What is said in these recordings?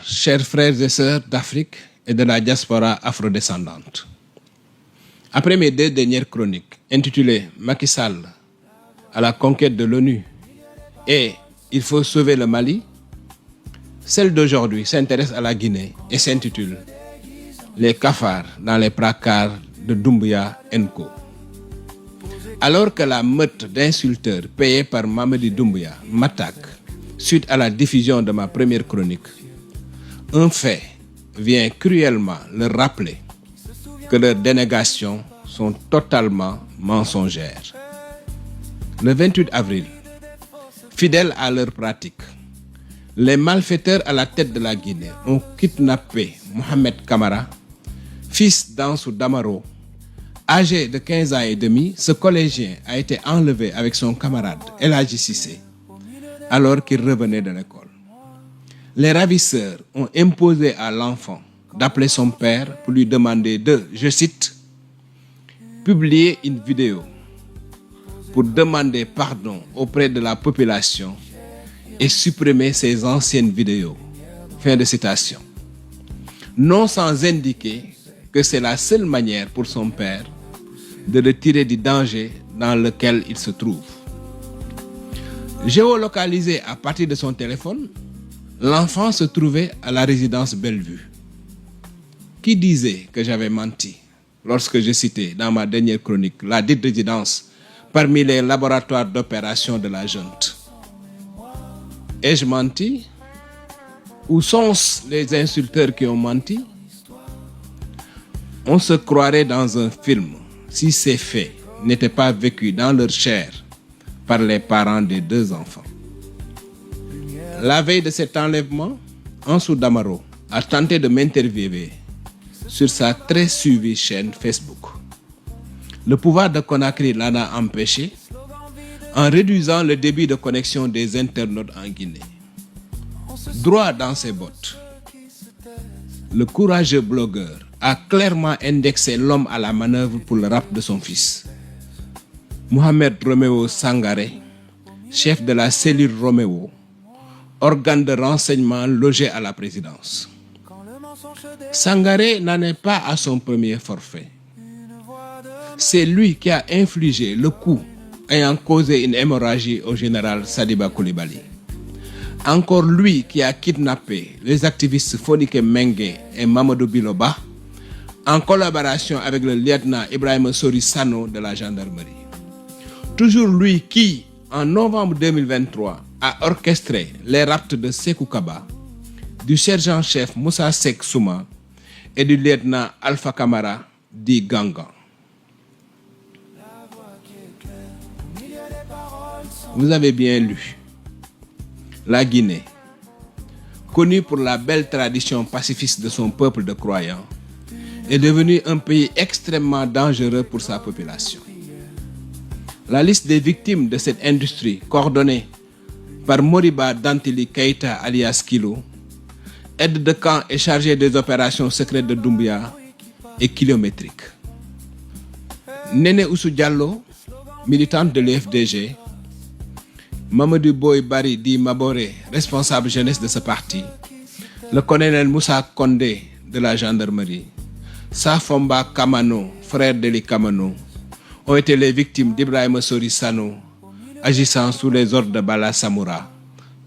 Chers frères et sœurs d'Afrique et de la diaspora afrodescendante, après mes 2 dernières chroniques intitulées Macky Sall à la conquête de l'ONU et Il faut sauver le Mali, celle d'aujourd'hui s'intéresse à la Guinée et s'intitule Les cafards dans les placards de Doumbouya & Co. Alors que la meute d'insulteurs payés par Mamadi Doumbouya m'attaque suite à la diffusion de ma première chronique, un fait vient cruellement leur rappeler que leurs dénégations sont totalement mensongères. Le 28 avril, fidèles à leur pratique, les malfaiteurs à la tête de la Guinée ont kidnappé Mohamed Kamara, fils d'Ansou Damaro. Âgé de 15 ans et demi, ce collégien a été enlevé avec son camarade El Hadji Cissé alors qu'il revenait de l'école. Les ravisseurs ont imposé à l'enfant d'appeler son père pour lui demander de, je cite, publier une vidéo pour demander pardon auprès de la population et supprimer ses anciennes vidéos. Fin de citation. Non sans indiquer que c'est la seule manière pour son père de le tirer du danger dans lequel il se trouve. Géolocalisé à partir de son téléphone, l'enfant se trouvait à la résidence Bellevue. Qui disait que j'avais menti lorsque je citais dans ma dernière chronique la dite résidence parmi les laboratoires d'opération de la junte? Ai-je menti? Où sont-ce les insulteurs qui ont menti? On se croirait dans un film si ces faits n'étaient pas vécus dans leur chair par les parents des 2 enfants. La veille de cet enlèvement, Ansou Damaro a tenté de m'interviewer sur sa très suivie chaîne Facebook. Le pouvoir de Conakry l'en a empêché en réduisant le débit de connexion des internautes en Guinée. Droit dans ses bottes, le courageux blogueur a clairement indexé l'homme à la manœuvre pour le rap de son fils. Mohamed Roméo Sangaré, chef de la cellule Roméo, organe de renseignement logé à la présidence. Sangaré n'en est pas à son premier forfait. C'est lui qui a infligé le coup ayant causé une hémorragie au général Sadiba Coulibaly. Encore lui qui a kidnappé les activistes Fonike Mengue et Mamadou Biloba en collaboration avec le lieutenant Ibrahima Sori Sano de la gendarmerie. Toujours lui qui, en novembre 2023, a orchestré les rapts de Sékou Kaba, du sergent-chef Moussa Seck Souma et du lieutenant Alpha Kamara dit Gangan. Vous avez bien lu. La Guinée, connue pour la belle tradition pacifiste de son peuple de croyants, est devenue un pays extrêmement dangereux pour sa population. La liste des victimes de cette industrie, coordonnée par Moriba Dantili Keïta alias Kilo, aide de camp et chargé des opérations secrètes de Doumbouya, est kilométrique. Néné Oussou Diallo, militante de l'UFDG, Mamadou Boy Bari dit Maboré, responsable jeunesse de ce parti, le colonel Moussa Kondé de la gendarmerie, Safomba Kamano, frère d'Eli Kamano, ont été les victimes d'Ibrahima Sori Sano, agissant sous les ordres de Bala Samoura,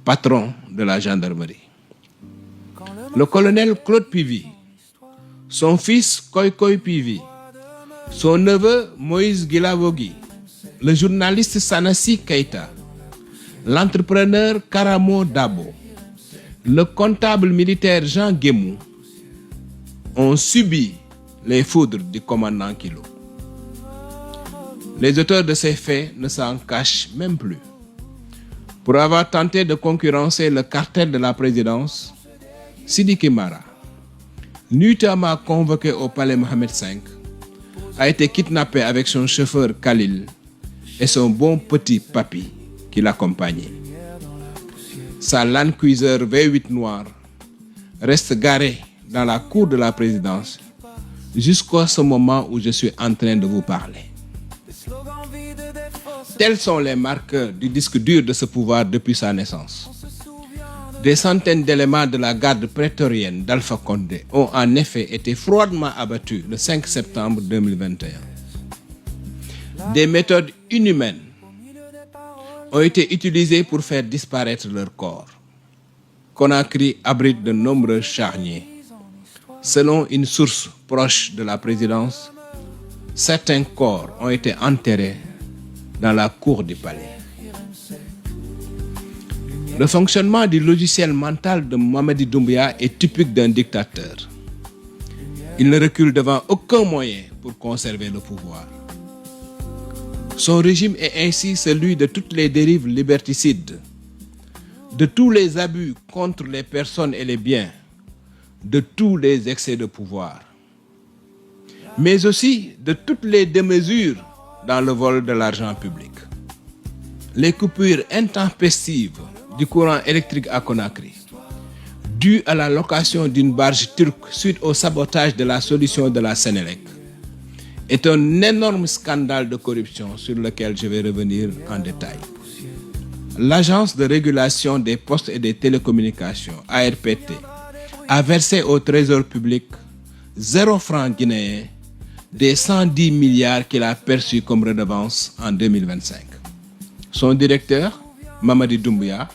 patron de la gendarmerie. Le colonel Claude Pivy, son fils Koy Pivy, son neveu Moïse Guilavogui, le journaliste Sanassi Keïta, l'entrepreneur Karamo Dabo, le comptable militaire Jean Guémou ont subi les foudres du commandant Kilo. Les auteurs de ces faits ne s'en cachent même plus. Pour avoir tenté de concurrencer le cartel de la présidence, Sidiki Mara, nuitamment convoqué au palais Mohamed V, a été kidnappé avec son chauffeur Khalil et son bon petit papy qui l'accompagnait. Sa Land Cruiser V8 noir reste garée dans la cour de la présidence jusqu'à ce moment où je suis en train de vous parler. Tels sont les marqueurs du disque dur de ce pouvoir depuis sa naissance. Des centaines d'éléments de la garde prétorienne d'Alpha Condé ont en effet été froidement abattus le 5 septembre 2021. Des méthodes inhumaines ont été utilisées pour faire disparaître leurs corps. Conakry abrite de nombreux charniers. Selon une source proche de la présidence, certains corps ont été enterrés dans la cour du palais. Le fonctionnement du logiciel mental de Mamadi Doumbouya est typique d'un dictateur. Il ne recule devant aucun moyen pour conserver le pouvoir. Son régime est ainsi celui de toutes les dérives liberticides, de tous les abus contre les personnes et les biens, de tous les excès de pouvoir, mais aussi de toutes les démesures dans le vol de l'argent public. Les coupures intempestives du courant électrique à Conakry, dues à la location d'une barge turque suite au sabotage de la solution de la Sénélec, est un énorme scandale de corruption sur lequel je vais revenir en détail. L'Agence de régulation des postes et des télécommunications, ARPT, a versé au Trésor public 0 francs guinéens des 110 milliards qu'il a perçus comme redevance en 2025. Son directeur, Mamadi Doumbouya,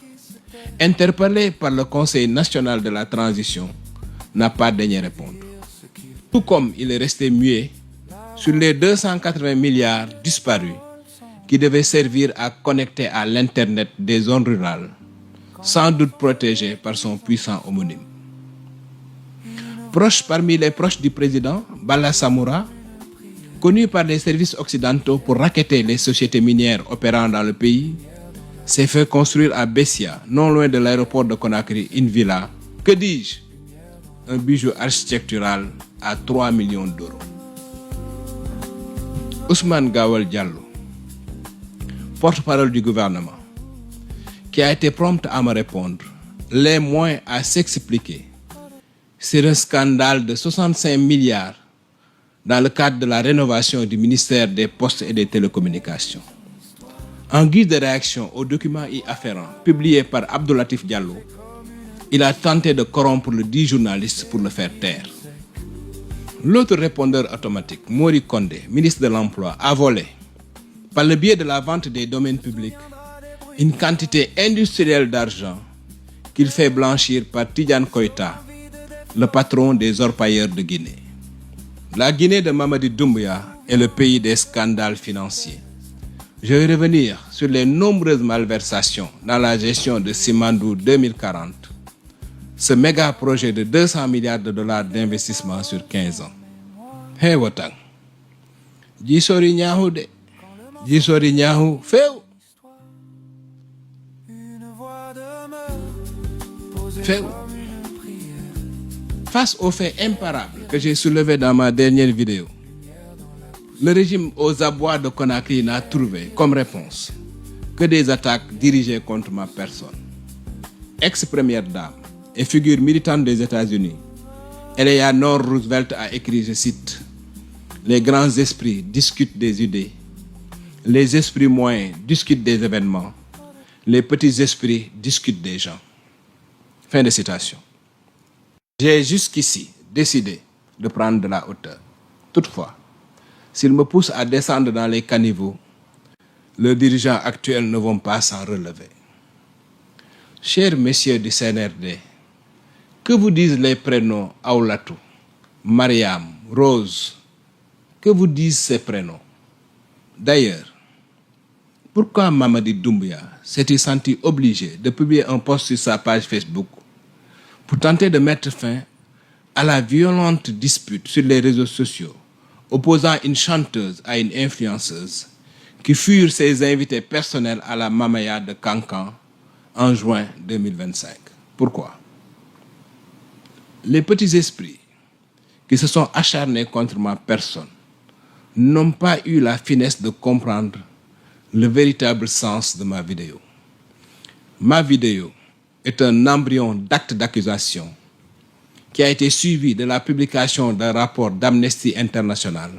interpellé par le Conseil national de la transition, n'a pas daigné répondre. Tout comme il est resté muet sur les 280 milliards disparus qui devaient servir à connecter à l'Internet des zones rurales, sans doute protégées par son puissant homonyme. Parmi les proches du président, Bala Samoura, connu par les services occidentaux pour racketter les sociétés minières opérant dans le pays, s'est fait construire à Bessia, non loin de l'aéroport de Conakry, une villa, que dis-je, un bijou architectural à 3 millions d'euros. Ousmane Gawal Diallo, porte-parole du gouvernement, qui a été prompt à me répondre, les moins à s'expliquer sur un scandale de 65 milliards dans le cadre de la rénovation du ministère des Postes et des Télécommunications. En guise de réaction aux documents y afférents publiés par Abdoulatif Diallo, il a tenté de corrompre le dit journaliste pour le faire taire. L'autre répondeur automatique, Mori Condé, ministre de l'Emploi, a volé, par le biais de la vente des domaines publics, une quantité industrielle d'argent qu'il fait blanchir par Tidiane Koïta, le patron des orpailleurs de Guinée. La Guinée de Mamadi Doumbouya est le pays des scandales financiers. Je vais revenir sur les nombreuses malversations dans la gestion de Simandou 2040, ce méga projet de 200 milliards de dollars d'investissement sur 15 ans. Hey Wotang, Jisori Nyahu de, Jisori Nyahu Feu. Feu. Face aux faits imparables que j'ai soulevés dans ma dernière vidéo, le régime aux abois de Conakry n'a trouvé comme réponse que des attaques dirigées contre ma personne. Ex-première dame et figure militante des États-Unis, Eleanor Roosevelt a écrit, je cite, « Les grands esprits discutent des idées, les esprits moyens discutent des événements, les petits esprits discutent des gens. » Fin de citation. J'ai jusqu'ici décidé de prendre de la hauteur. Toutefois, s'ils me poussent à descendre dans les caniveaux, leurs dirigeants actuels ne vont pas s'en relever. Chers messieurs du CNRD, que vous disent les prénoms Aoulatou, Mariam, Rose? Que vous disent ces prénoms? D'ailleurs, pourquoi Mamadi Doumbouya s'est-il senti obligé de publier un post sur sa page Facebook pour tenter de mettre fin à la violente dispute sur les réseaux sociaux opposant une chanteuse à une influenceuse qui furent ses invités personnels à la Mamaya de Cancan en juin 2025? Pourquoi? Les petits esprits qui se sont acharnés contre ma personne n'ont pas eu la finesse de comprendre le véritable sens de ma vidéo. Ma vidéo est un embryon d'acte d'accusation qui a été suivi de la publication d'un rapport d'Amnesty International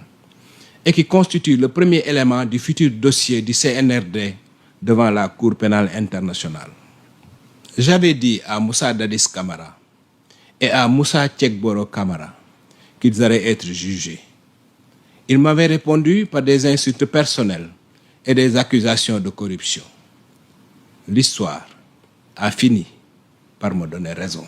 et qui constitue le premier élément du futur dossier du CNRD devant la Cour pénale internationale. J'avais dit à Moussa Dadis Camara et à Moussa Tchekboro Camara qu'ils allaient être jugés. Ils m'avaient répondu par des insultes personnelles et des accusations de corruption. L'histoire a fini par me donner raison.